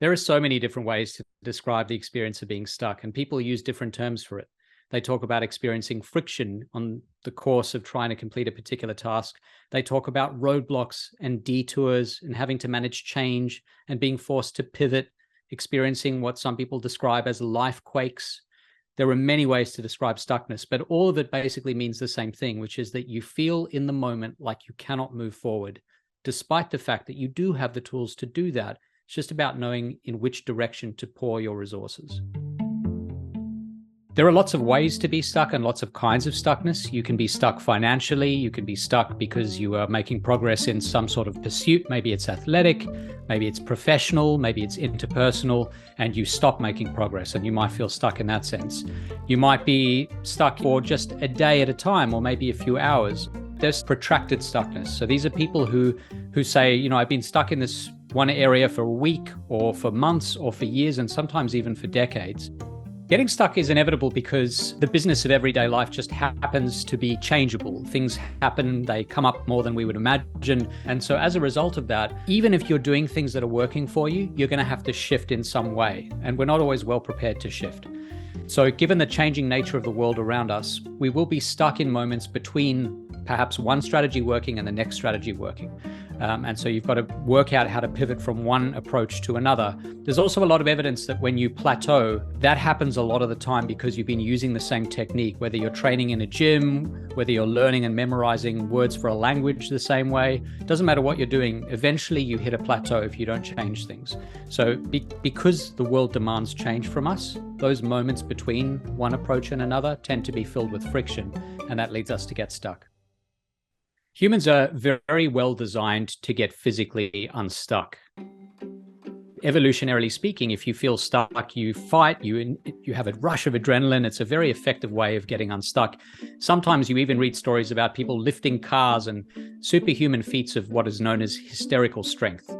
There are so many different ways to describe the experience of being stuck, and people use different terms for it. They talk about experiencing friction on the course of trying to complete a particular task. They talk about roadblocks and detours and having to manage change and being forced to pivot, experiencing what some people describe as life quakes. There are many ways to describe stuckness, but all of it basically means the same thing, which is that you feel in the moment like you cannot move forward, despite the fact that you do have the tools to do that. It's just about knowing in which direction to pour your resources. There are lots of ways to be stuck and lots of kinds of stuckness. You can be stuck financially. You can be stuck because you are making progress in some sort of pursuit. Maybe it's athletic, maybe it's professional, maybe it's interpersonal, and you stop making progress and you might feel stuck in that sense. You might be stuck for just a day at a time or maybe a few hours. There's protracted stuckness. So these are people who say, I've been stuck in this one area for a week or for months or for years and sometimes even for decades. Getting stuck is inevitable because the business of everyday life just happens to be changeable. Things happen, they come up more than we would imagine. And so as a result of that, even if you're doing things that are working for you, you're going to have to shift in some way. And we're not always well prepared to shift. So given the changing nature of the world around us, we will be stuck in moments between perhaps one strategy working and the next strategy working. And so you've got to work out how to pivot from one approach to another. There's also a lot of evidence that when you plateau, that happens a lot of the time because you've been using the same technique, whether you're training in a gym, whether you're learning and memorizing words for a language the same way. It doesn't matter what you're doing. Eventually you hit a plateau if you don't change things. So because the world demands change from us, those moments between one approach and another tend to be filled with friction, and that leads us to get stuck. Humans are very well designed to get physically unstuck. Evolutionarily speaking, if you feel stuck, you fight, you have a rush of adrenaline. It's a very effective way of getting unstuck. Sometimes you even read stories about people lifting cars and superhuman feats of what is known as hysterical strength.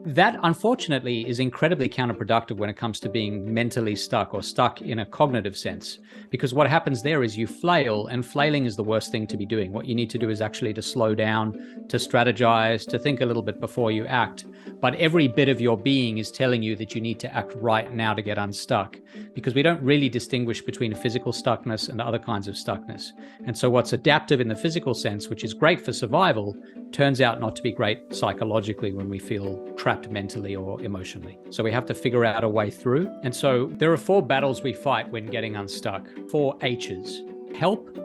That, unfortunately, is incredibly counterproductive when it comes to being mentally stuck or stuck in a cognitive sense, because what happens there is you flail, and flailing is the worst thing to be doing. What you need to do is actually to slow down, to strategize, to think a little bit before you act. But every bit of your being is telling you that you need to act right now to get unstuck, because we don't really distinguish between physical stuckness and other kinds of stuckness. And so what's adaptive in the physical sense, which is great for survival, turns out not to be great psychologically when we feel trapped mentally or emotionally. So we have to figure out a way through. And so there are 4 battles we fight when getting unstuck. 4 H's: help,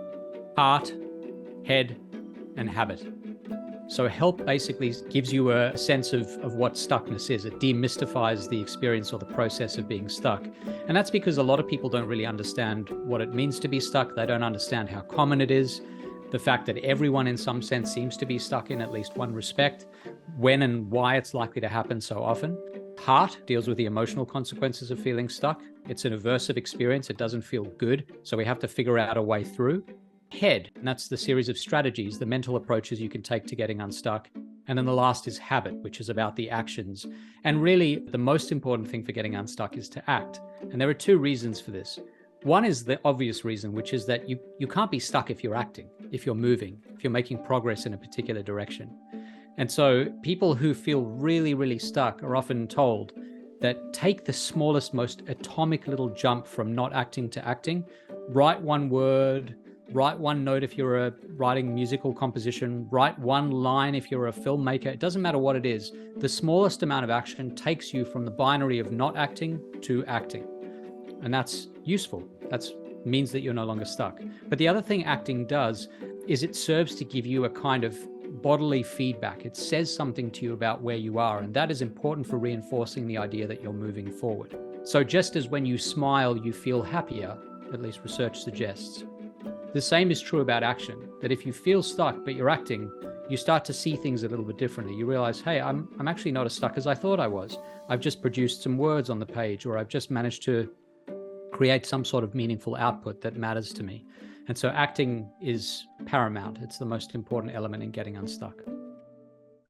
heart, head, and habit. So help basically gives you a sense of what stuckness is. It demystifies the experience or the process of being stuck. And that's because a lot of people don't really understand what it means to be stuck. They don't understand how common it is. The fact that everyone in some sense seems to be stuck in at least one respect, when and why it's likely to happen so often. Heart deals with the emotional consequences of feeling stuck. It's an aversive experience. It doesn't feel good. So we have to figure out a way through. Head, and that's the series of strategies, the mental approaches you can take to getting unstuck. And then the last is habit, which is about the actions. And really, the most important thing for getting unstuck is to act. And there are 2 reasons for this. One is the obvious reason, which is that you can't be stuck if you're acting, if you're moving, if you're making progress in a particular direction. And so people who feel really, really stuck are often told that take the smallest, most atomic little jump from not acting to acting, write one word, write one note if you're writing musical composition, write one line if you're a filmmaker. It doesn't matter what it is. The smallest amount of action takes you from the binary of not acting to acting. And that's useful. That means that you're no longer stuck. But the other thing acting does is it serves to give you a kind of bodily feedback. It says something to you about where you are, and that is important for reinforcing the idea that you're moving forward. So just as when you smile, you feel happier, at least research suggests, the same is true about action, that if you feel stuck but you're acting, you start to see things a little bit differently. You realize, hey, I'm actually not as stuck as I thought I was. I've just produced some words on the page, or I've just managed to create some sort of meaningful output that matters to me. And so acting is paramount. It's the most important element in getting unstuck.